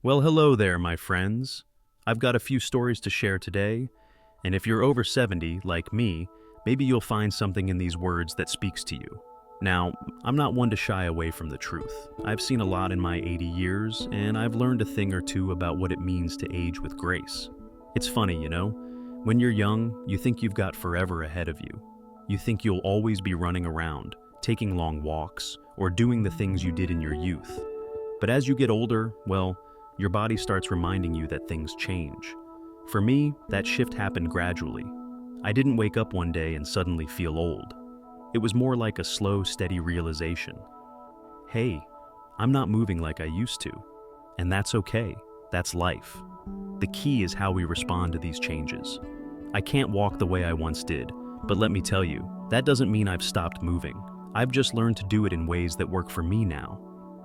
Well, hello there, my friends. I've got a few stories to share today, and if you're over 70, like me, maybe you'll find something in these words that speaks to you. Now, I'm not one to shy away from the truth. I've seen a lot in my 80 years, and I've learned a thing or two about what it means to age with grace. It's funny, when you're young, you think you've got forever ahead of you. You think you'll always be running around, taking long walks, or doing the things you did in your youth. But as you get older, well, your body starts reminding you that things change. For me, that shift happened gradually. I didn't wake up one day and suddenly feel old. It was more like a slow, steady realization. Hey, I'm not moving like I used to. And that's okay. That's life. The key is how we respond to these changes. I can't walk the way I once did, but let me tell you, that doesn't mean I've stopped moving. I've just learned to do it in ways that work for me now.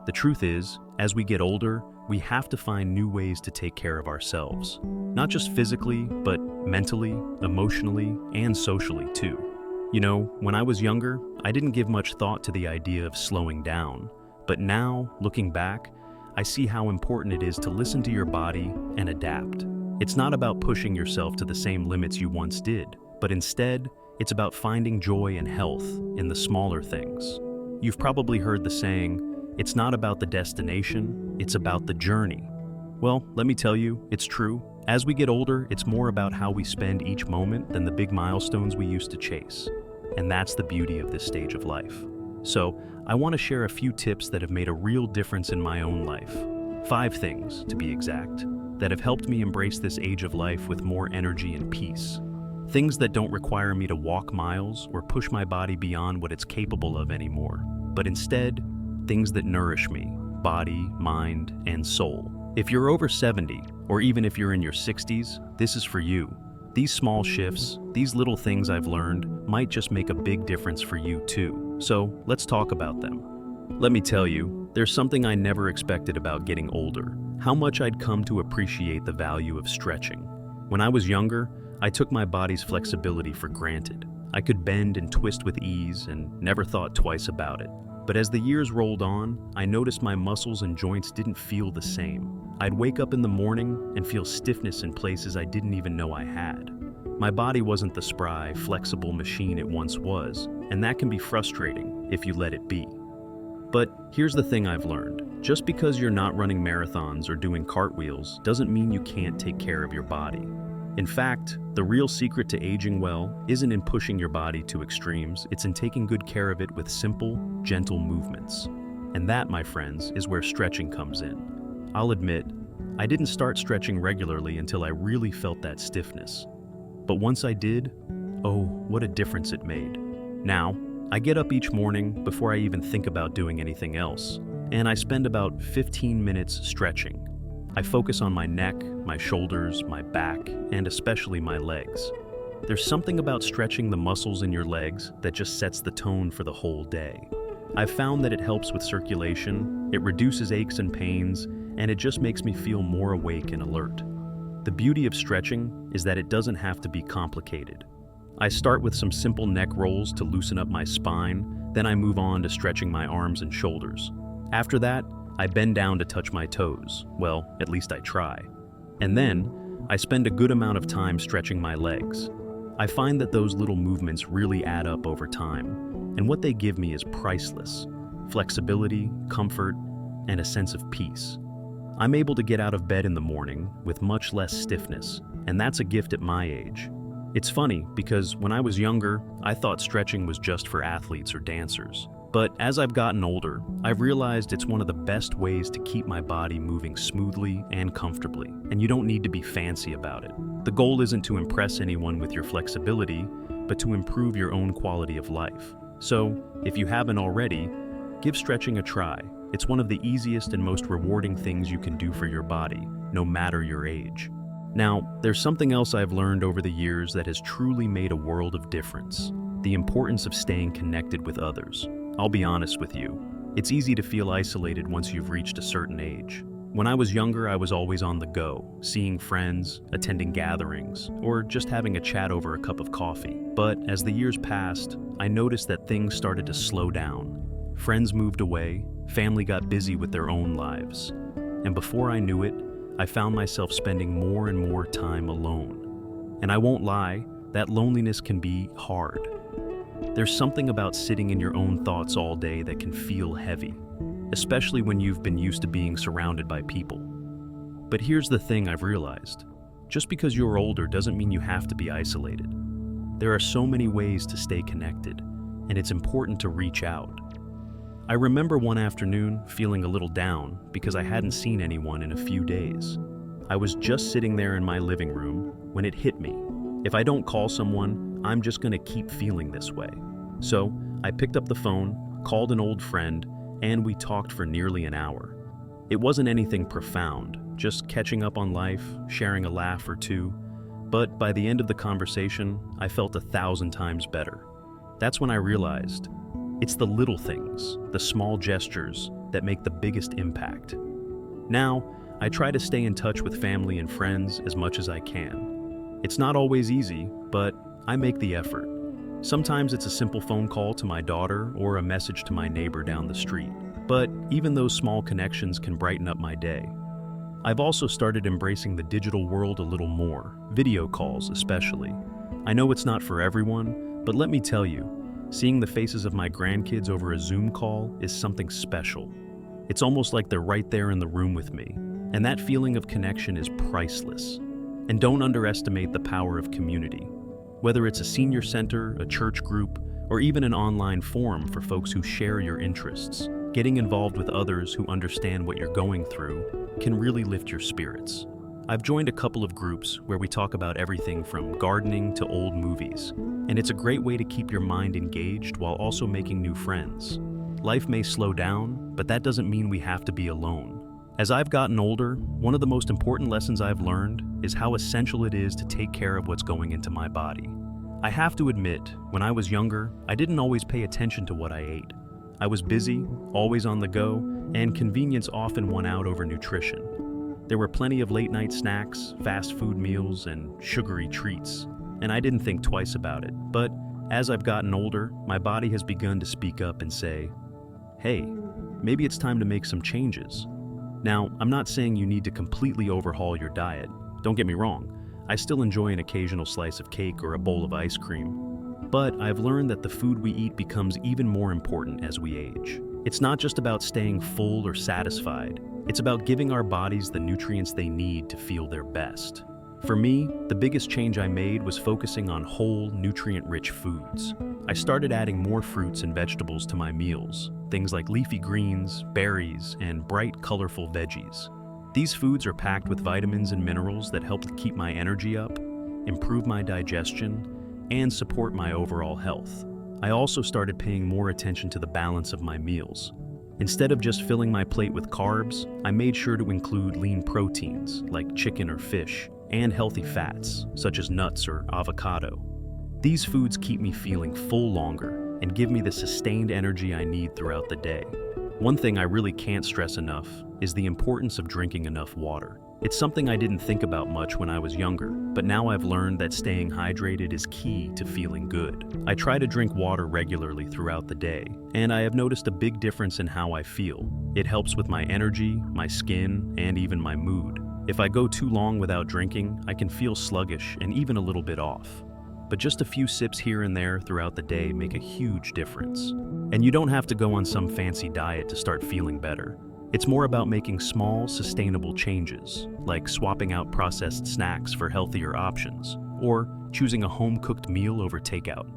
The truth is, as we get older, we have to find new ways to take care of ourselves. Not just physically, but mentally, emotionally, and socially too. When I was younger, I didn't give much thought to the idea of slowing down. But now, looking back, I see how important it is to listen to your body and adapt. It's not about pushing yourself to the same limits you once did, but instead, it's about finding joy and health in the smaller things. You've probably heard the saying, it's not about the destination, it's about the journey. Well, let me tell you, it's true. As we get older, it's more about how we spend each moment than the big milestones we used to chase. And that's the beauty of this stage of life. So, I want to share a few tips that have made a real difference in my own life. 5 things, to be exact, that have helped me embrace this age of life with more energy and peace. Things that don't require me to walk miles or push my body beyond what it's capable of anymore, but instead, things that nourish me, body, mind, and soul. If you're over 70, or even if you're in your 60s, this is for you. These small shifts, these little things I've learned, might just make a big difference for you too. So let's talk about them. Let me tell you, there's something I never expected about getting older, how much I'd come to appreciate the value of stretching. When I was younger, I took my body's flexibility for granted. I could bend and twist with ease and never thought twice about it. But as the years rolled on, I noticed my muscles and joints didn't feel the same. I'd wake up in the morning and feel stiffness in places I didn't even know I had. My body wasn't the spry, flexible machine it once was, and that can be frustrating if you let it be. But here's the thing I've learned. Just because you're not running marathons or doing cartwheels doesn't mean you can't take care of your body. In fact, the real secret to aging well isn't in pushing your body to extremes, it's in taking good care of it with simple, gentle movements. And that, my friends, is where stretching comes in. I'll admit, I didn't start stretching regularly until I really felt that stiffness. But once I did, oh, what a difference it made. Now, I get up each morning before I even think about doing anything else, and I spend about 15 minutes stretching. I focus on my neck, my shoulders, my back, and especially my legs. There's something about stretching the muscles in your legs that just sets the tone for the whole day. I've found that it helps with circulation, it reduces aches and pains, and it just makes me feel more awake and alert. The beauty of stretching is that it doesn't have to be complicated. I start with some simple neck rolls to loosen up my spine, then I move on to stretching my arms and shoulders. After that, I bend down to touch my toes. Well, at least I try. And then, I spend a good amount of time stretching my legs. I find that those little movements really add up over time, and what they give me is priceless. Flexibility, comfort, and a sense of peace. I'm able to get out of bed in the morning with much less stiffness, and that's a gift at my age. It's funny because when I was younger, I thought stretching was just for athletes or dancers. But as I've gotten older, I've realized it's one of the best ways to keep my body moving smoothly and comfortably, and you don't need to be fancy about it. The goal isn't to impress anyone with your flexibility, but to improve your own quality of life. So, if you haven't already, give stretching a try. It's one of the easiest and most rewarding things you can do for your body, no matter your age. Now, there's something else I've learned over the years that has truly made a world of difference: the importance of staying connected with others. I'll be honest with you, it's easy to feel isolated once you've reached a certain age. When I was younger, I was always on the go, seeing friends, attending gatherings, or just having a chat over a cup of coffee. But as the years passed, I noticed that things started to slow down. Friends moved away, family got busy with their own lives. and before I knew it, I found myself spending more and more time alone. And I won't lie, that loneliness can be hard. There's something about sitting in your own thoughts all day that can feel heavy, especially when you've been used to being surrounded by people. But here's the thing I've realized. Just because you're older doesn't mean you have to be isolated. There are so many ways to stay connected, and it's important to reach out. I remember one afternoon feeling a little down because I hadn't seen anyone in a few days. I was just sitting there in my living room when it hit me. If I don't call someone, I'm just gonna keep feeling this way. So I picked up the phone, called an old friend, and we talked for nearly an hour. It wasn't anything profound, just catching up on life, sharing a laugh or two. But by the end of the conversation, I felt 1,000 times better. That's when I realized it's the little things, the small gestures, that make the biggest impact. Now, I try to stay in touch with family and friends as much as I can. It's not always easy, but I make the effort. Sometimes it's a simple phone call to my daughter or a message to my neighbor down the street. But even those small connections can brighten up my day. I've also started embracing the digital world a little more, video calls especially. I know it's not for everyone, but let me tell you, seeing the faces of my grandkids over a Zoom call is something special. It's almost like they're right there in the room with me, and that feeling of connection is priceless. And don't underestimate the power of community. Whether it's a senior center, a church group, or even an online forum for folks who share your interests, getting involved with others who understand what you're going through can really lift your spirits. I've joined a couple of groups where we talk about everything from gardening to old movies, and it's a great way to keep your mind engaged while also making new friends. Life may slow down, but that doesn't mean we have to be alone. As I've gotten older, one of the most important lessons I've learned is how essential it is to take care of what's going into my body. I have to admit, when I was younger, I didn't always pay attention to what I ate. I was busy, always on the go, and convenience often won out over nutrition. There were plenty of late-night snacks, fast food meals, and sugary treats, and I didn't think twice about it. But as I've gotten older, my body has begun to speak up and say, hey, maybe it's time to make some changes. Now, I'm not saying you need to completely overhaul your diet. Don't get me wrong, I still enjoy an occasional slice of cake or a bowl of ice cream. But I've learned that the food we eat becomes even more important as we age. It's not just about staying full or satisfied. It's about giving our bodies the nutrients they need to feel their best. For me, the biggest change I made was focusing on whole, nutrient-rich foods. I started adding more fruits and vegetables to my meals, things like leafy greens, berries, and bright, colorful veggies. These foods are packed with vitamins and minerals that help to keep my energy up, improve my digestion, and support my overall health. I also started paying more attention to the balance of my meals. Instead of just filling my plate with carbs, I made sure to include lean proteins like chicken or fish, and healthy fats such as nuts or avocado. These foods keep me feeling full longer and give me the sustained energy I need throughout the day. One thing I really can't stress enough is the importance of drinking enough water. It's something I didn't think about much when I was younger, but now I've learned that staying hydrated is key to feeling good. I try to drink water regularly throughout the day, and I have noticed a big difference in how I feel. It helps with my energy, my skin, and even my mood. If I go too long without drinking, I can feel sluggish and even a little bit off. But just a few sips here and there throughout the day make a huge difference. And you don't have to go on some fancy diet to start feeling better. It's more about making small, sustainable changes, like swapping out processed snacks for healthier options, or choosing a home-cooked meal over takeout.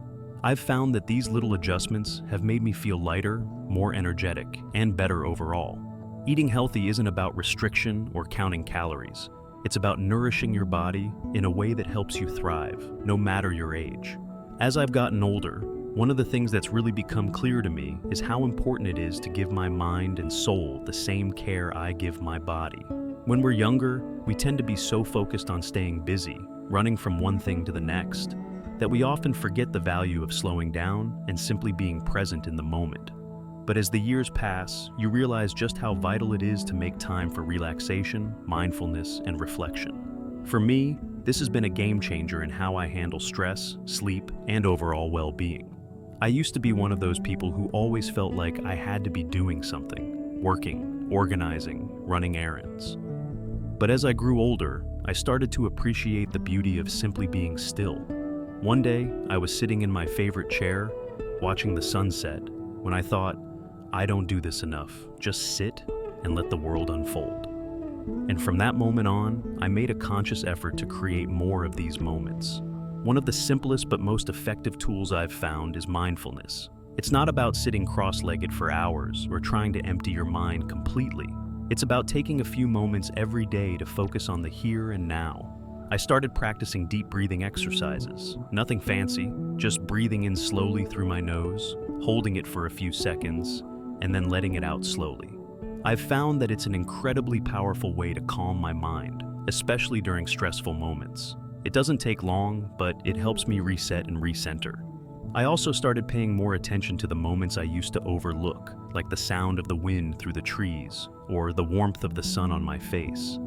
I've found that these little adjustments have made me feel lighter, more energetic, and better overall. Eating healthy isn't about restriction or counting calories. It's about nourishing your body in a way that helps you thrive, no matter your age. As I've gotten older, one of the things that's really become clear to me is how important it is to give my mind and soul the same care I give my body. When we're younger, we tend to be so focused on staying busy, running from one thing to the next, that we often forget the value of slowing down and simply being present in the moment. But as the years pass, you realize just how vital it is to make time for relaxation, mindfulness, and reflection. For me, this has been a game changer in how I handle stress, sleep, and overall well-being. I used to be one of those people who always felt like I had to be doing something, working, organizing, running errands. But as I grew older, I started to appreciate the beauty of simply being still. One day, I was sitting in my favorite chair, watching the sunset, when I thought, I don't do this enough. Just sit and let the world unfold. And from that moment on, I made a conscious effort to create more of these moments. One of the simplest but most effective tools I've found is mindfulness. It's not about sitting cross-legged for hours or trying to empty your mind completely. It's about taking a few moments every day to focus on the here and now. I started practicing deep breathing exercises. Nothing fancy, just breathing in slowly through my nose, holding it for a few seconds, and then letting it out slowly. I've found that it's an incredibly powerful way to calm my mind, especially during stressful moments. It doesn't take long, but it helps me reset and recenter. I also started paying more attention to the moments I used to overlook, like the sound of the wind through the trees, or the warmth of the sun on my face.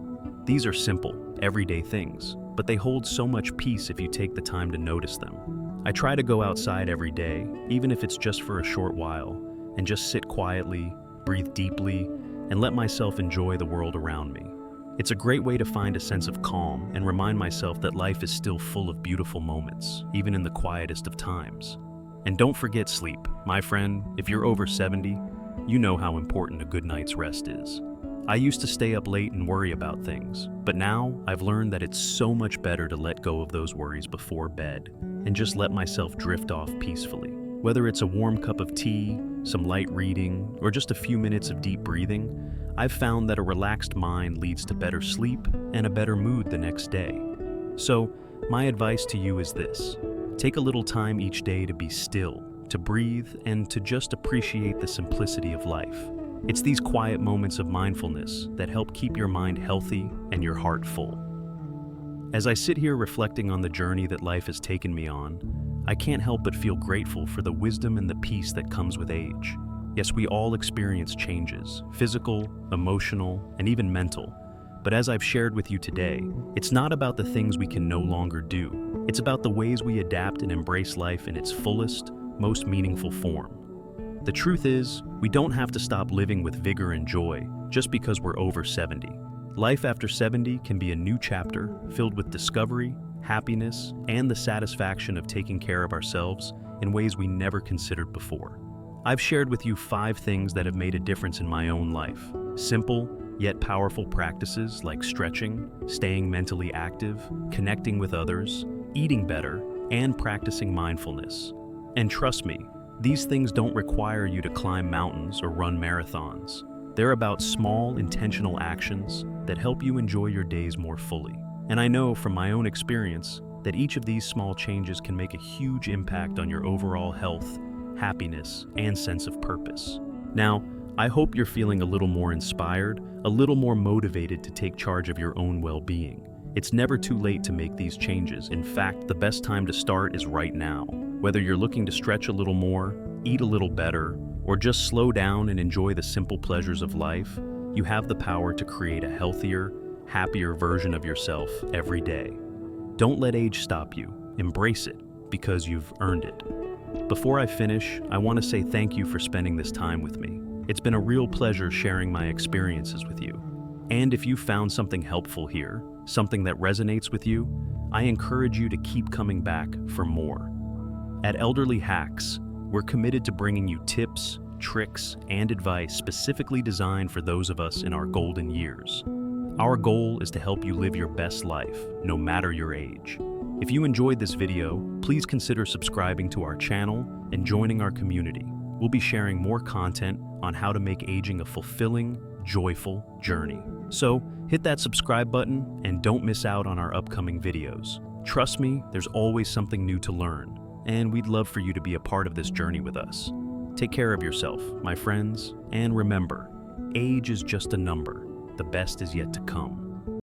These are simple, everyday things, but they hold so much peace if you take the time to notice them. I try to go outside every day, even if it's just for a short while, and just sit quietly, breathe deeply, and let myself enjoy the world around me. It's a great way to find a sense of calm and remind myself that life is still full of beautiful moments, even in the quietest of times. And don't forget sleep. My friend, if you're over 70, you know how important a good night's rest is. I used to stay up late and worry about things, but now I've learned that it's so much better to let go of those worries before bed and just let myself drift off peacefully. Whether it's a warm cup of tea, some light reading, or just a few minutes of deep breathing, I've found that a relaxed mind leads to better sleep and a better mood the next day. So, my advice to you is this: take a little time each day to be still, to breathe, and to just appreciate the simplicity of life. It's these quiet moments of mindfulness that help keep your mind healthy and your heart full. As I sit here reflecting on the journey that life has taken me on, I can't help but feel grateful for the wisdom and the peace that comes with age. Yes, we all experience changes, physical, emotional, and even mental. But as I've shared with you today, it's not about the things we can no longer do. It's about the ways we adapt and embrace life in its fullest, most meaningful form. The truth is, we don't have to stop living with vigor and joy just because we're over 70. Life after 70 can be a new chapter filled with discovery, happiness, and the satisfaction of taking care of ourselves in ways we never considered before. I've shared with you 5 things that have made a difference in my own life. Simple, yet powerful practices like stretching, staying mentally active, connecting with others, eating better, and practicing mindfulness. And trust me, these things don't require you to climb mountains or run marathons. They're about small, intentional actions that help you enjoy your days more fully. And I know from my own experience that each of these small changes can make a huge impact on your overall health, happiness, and sense of purpose. Now, I hope you're feeling a little more inspired, a little more motivated to take charge of your own well-being. It's never too late to make these changes. In fact, the best time to start is right now. Whether you're looking to stretch a little more, eat a little better, or just slow down and enjoy the simple pleasures of life, you have the power to create a healthier, happier version of yourself every day. Don't let age stop you. Embrace it, because you've earned it. Before I finish, I want to say thank you for spending this time with me. It's been a real pleasure sharing my experiences with you. And if you found something helpful here, something that resonates with you, I encourage you to keep coming back for more. At Elderly Hacks, we're committed to bringing you tips, tricks, and advice specifically designed for those of us in our golden years. Our goal is to help you live your best life, no matter your age. If you enjoyed this video, please consider subscribing to our channel and joining our community. We'll be sharing more content on how to make aging a fulfilling, joyful journey. So, hit that subscribe button and don't miss out on our upcoming videos. Trust me, there's always something new to learn, and we'd love for you to be a part of this journey with us. Take care of yourself, my friends, and remember, age is just a number. The best is yet to come.